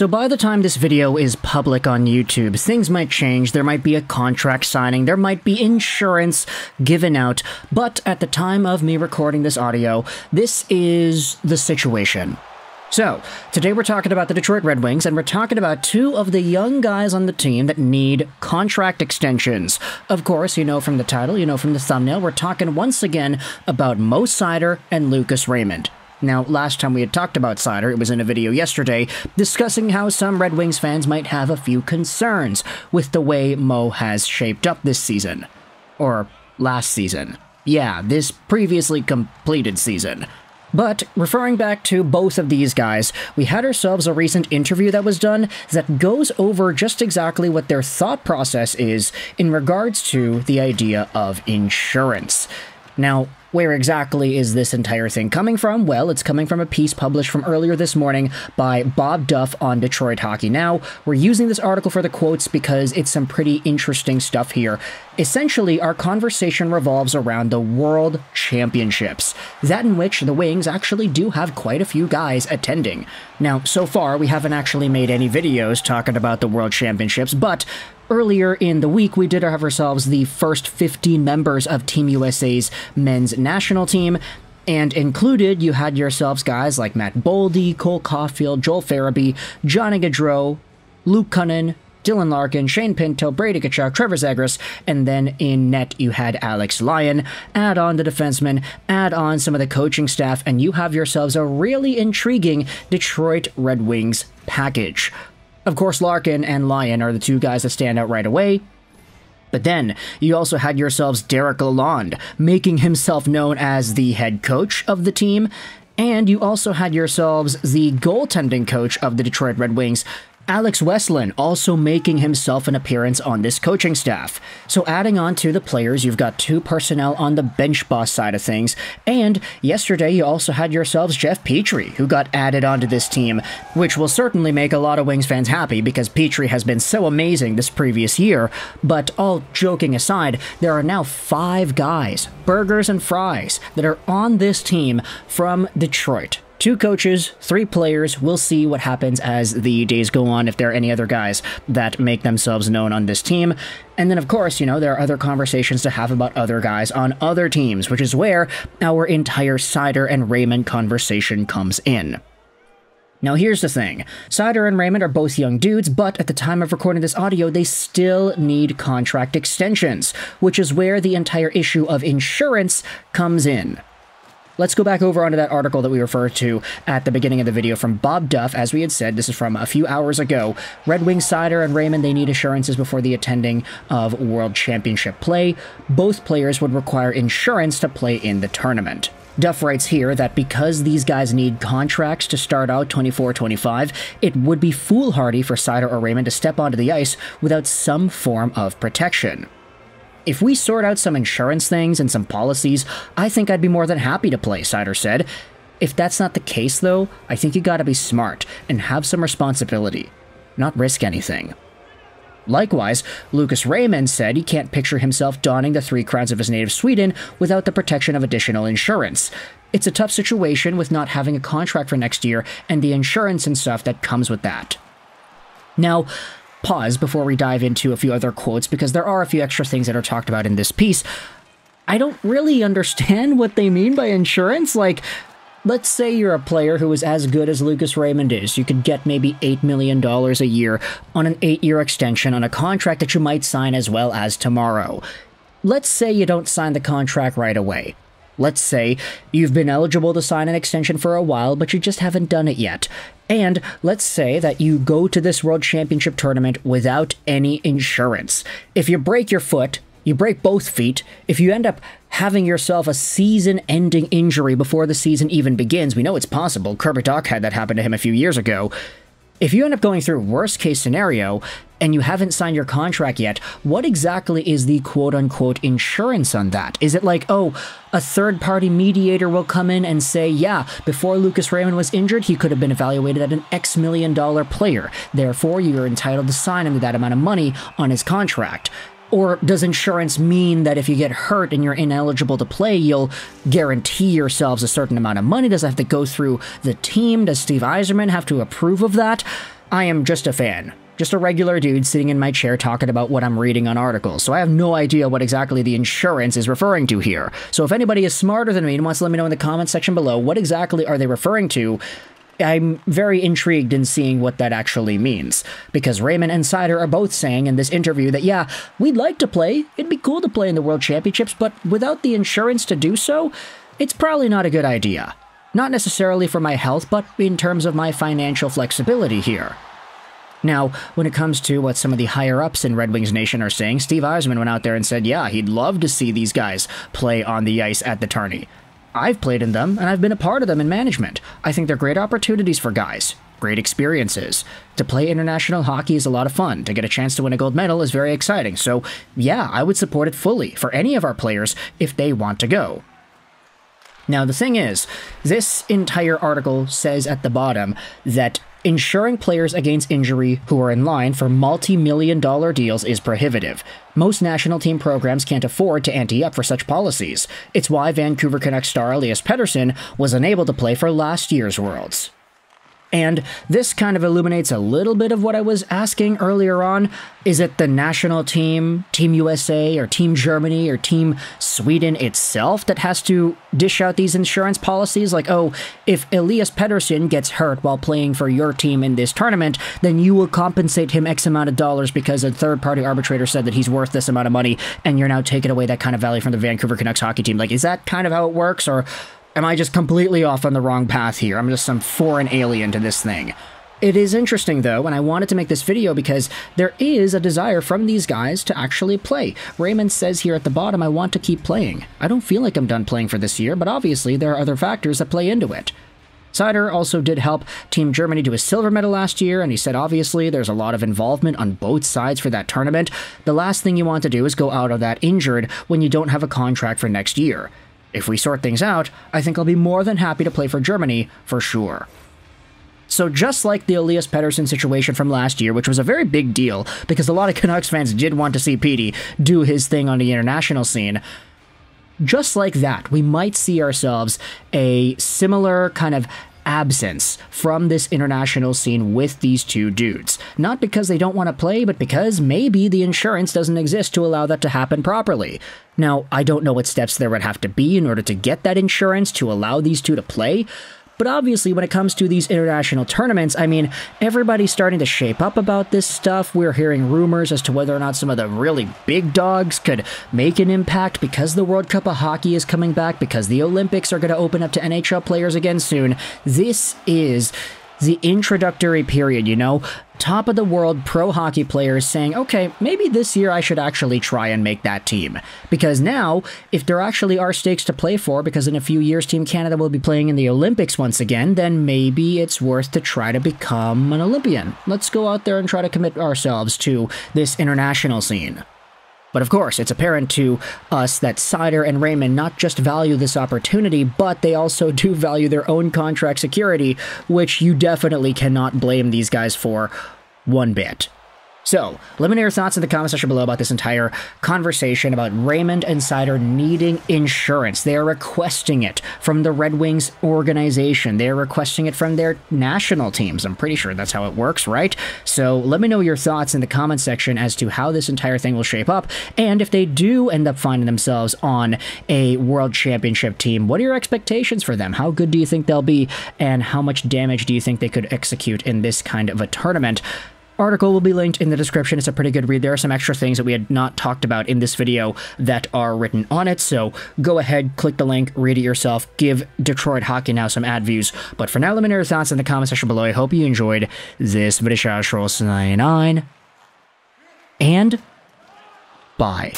So by the time this video is public on YouTube, things might change, there might be a contract signing, there might be insurance given out, but at the time of me recording this audio, this is the situation. So, today we're talking about the Detroit Red Wings, and we're talking about two of the young guys on the team that need contract extensions. Of course, you know from the title, you know from the thumbnail, we're talking once again about Moritz Seider and Lucas Raymond. Now, last time we had talked about Seider, it was in a video yesterday, discussing how some Red Wings fans might have a few concerns with the way Mo has shaped up this season. Or last season. Yeah, this previously completed season. But, referring back to both of these guys, we had ourselves a recent interview that was done that goes over just exactly what their thought process is in regards to the idea of insurance. Now, where exactly is this entire thing coming from? Well, it's coming from a piece published from earlier this morning by Bob Duff on Detroit Hockey Now. We're using this article for the quotes because it's some pretty interesting stuff here. Essentially, our conversation revolves around the World Championships, that in which the Wings actually do have quite a few guys attending. Now, so far, we haven't actually made any videos talking about the World Championships, but earlier in the week, we did have ourselves the first 15 members of Team USA's men's national team, and included, you had yourselves guys like Matt Boldy, Cole Caulfield, Joel Farabee, Johnny Gaudreau, Luke Cunnin, Dylan Larkin, Shane Pinto, Brady Tkachuk, Trevor Zegras, and then in net you had Alex Lyon. Add on the defensemen, add on some of the coaching staff, and you have yourselves a really intriguing Detroit Red Wings package. Of course, Larkin and Lyon are the two guys that stand out right away. But then, you also had yourselves Derek Lalonde, making himself known as the head coach of the team, and you also had yourselves the goaltending coach of the Detroit Red Wings, Alex Westland, also making himself an appearance on this coaching staff. So adding on to the players, you've got two personnel on the bench boss side of things, and yesterday you also had yourselves Jeff Petrie, who got added onto this team, which will certainly make a lot of Wings fans happy because Petrie has been so amazing this previous year. But all joking aside, there are now 5 guys, burgers and fries, that are on this team from Detroit. 2 coaches, 3 players. We'll see what happens as the days go on, if there are any other guys that make themselves known on this team. And then, of course, you know, there are other conversations to have about other guys on other teams, which is where our entire Seider and Raymond conversation comes in. Now, here's the thing. Seider and Raymond are both young dudes, but at the time of recording this audio, they still need contract extensions, which is where the entire issue of insurance comes in. Let's go back over onto that article that we referred to at the beginning of the video from Bob Duff. As we had said, this is from a few hours ago. Red Wings, Seider, and Raymond, they need assurances before the attending of World Championship play. Both players would require insurance to play in the tournament. Duff writes here that because these guys need contracts to start out 24-25, it would be foolhardy for Seider or Raymond to step onto the ice without some form of protection. If we sort out some insurance things and some policies, I think I'd be more than happy to play, Seider said. If that's not the case, though, I think you gotta be smart and have some responsibility, not risk anything. Likewise, Lucas Raymond said he can't picture himself donning the 3 crowns of his native Sweden without the protection of additional insurance. It's a tough situation with not having a contract for next year and the insurance and stuff that comes with that. Now, pause before we dive into a few other quotes, because there are a few extra things that are talked about in this piece. I don't really understand what they mean by insurance. Like, let's say you're a player who is as good as Lucas Raymond is. You could get maybe $8 million a year on an 8-year extension on a contract that you might sign as well as tomorrow. Let's say you don't sign the contract right away. Let's say you've been eligible to sign an extension for a while, but you just haven't done it yet. And let's say that you go to this World Championship tournament without any insurance. If you break your foot, you break both feet, if you end up having yourself a season-ending injury before the season even begins, we know it's possible. Kirby Dach had that happen to him a few years ago. If you end up going through worst-case scenario, and you haven't signed your contract yet, what exactly is the quote-unquote insurance on that? Is it like, oh, a third-party mediator will come in and say, yeah, before Lucas Raymond was injured, he could have been evaluated at an X million-dollar player. Therefore, you're entitled to sign him with that amount of money on his contract. Or does insurance mean that if you get hurt and you're ineligible to play, you'll guarantee yourselves a certain amount of money? Does it have to go through the team? Does Steve Yzerman have to approve of that? I am just a fan. Just a regular dude sitting in my chair talking about what I'm reading on articles, so I have no idea what exactly the insurance is referring to here. So if anybody is smarter than me and wants to let me know in the comments section below what exactly are they referring to, I'm very intrigued in seeing what that actually means. Because Raymond and Seider are both saying in this interview that, yeah, we'd like to play, it'd be cool to play in the World Championships, but without the insurance to do so, it's probably not a good idea. Not necessarily for my health, but in terms of my financial flexibility here. Now, when it comes to what some of the higher-ups in Red Wings Nation are saying, Steve Yzerman went out there and said, yeah, he'd love to see these guys play on the ice at the tourney. I've played in them, and I've been a part of them in management. I think they're great opportunities for guys. Great experiences. To play international hockey is a lot of fun. To get a chance to win a gold medal is very exciting. So, yeah, I would support it fully for any of our players if they want to go. Now, the thing is, this entire article says at the bottom that insuring players against injury who are in line for multi-million-dollar deals is prohibitive. Most national team programs can't afford to ante up for such policies. It's why Vancouver Canucks star Elias Pettersson was unable to play for last year's Worlds. And this kind of illuminates a little bit of what I was asking earlier on. Is it the national team, Team USA, or Team Germany, or Team Sweden itself that has to dish out these insurance policies? Like, oh, if Elias Pettersson gets hurt while playing for your team in this tournament, then you will compensate him X amount of dollars because a third-party arbitrator said that he's worth this amount of money, and you're now taking away that kind of value from the Vancouver Canucks hockey team. Like, is that kind of how it works, or am I just completely off on the wrong path here? I'm just some foreign alien to this thing. It is interesting, though, and I wanted to make this video because there is a desire from these guys to actually play. Raymond says here at the bottom, I want to keep playing. I don't feel like I'm done playing for this year, but obviously there are other factors that play into it. Seider also did help Team Germany to a silver medal last year, and he said obviously there's a lot of involvement on both sides for that tournament. The last thing you want to do is go out of that injured when you don't have a contract for next year. If we sort things out, I think I'll be more than happy to play for Germany, for sure. So just like the Elias Pettersson situation from last year, which was a very big deal, because a lot of Canucks fans did want to see Petey do his thing on the international scene, just like that, we might see ourselves a similar kind of absence from this international scene with these two dudes. Not because they don't want to play, but because maybe the insurance doesn't exist to allow that to happen properly. Now, I don't know what steps there would have to be in order to get that insurance to allow these two to play, but obviously when it comes to these international tournaments, I mean, everybody's starting to shape up about this stuff. We're hearing rumors as to whether or not some of the really big dogs could make an impact because the World Cup of Hockey is coming back, because the Olympics are going to open up to NHL players again soon. This is the introductory period, you know? Top of the world pro hockey players saying, okay, maybe this year I should actually try and make that team. Because now, if there actually are stakes to play for, because in a few years Team Canada will be playing in the Olympics once again, then maybe it's worth to try to become an Olympian. Let's go out there and try to commit ourselves to this international scene. But of course, it's apparent to us that Seider and Raymond not just value this opportunity, but they also do value their own contract security, which you definitely cannot blame these guys for one bit. So, let me know your thoughts in the comment section below about this entire conversation about Raymond and Seider needing insurance. They are requesting it from the Red Wings organization. They are requesting it from their national teams. I'm pretty sure that's how it works, right? So, let me know your thoughts in the comment section as to how this entire thing will shape up. And if they do end up finding themselves on a World Championship team, what are your expectations for them? How good do you think they'll be? And how much damage do you think they could execute in this kind of a tournament? Article will be linked in the description. It's a pretty good read. There are some extra things that we had not talked about in this video that are written on it, so go ahead, click the link, read it yourself, give Detroit Hockey Now some ad views. But for now, let me know your thoughts in the comment section below. I hope you enjoyed this video. 99 and bye.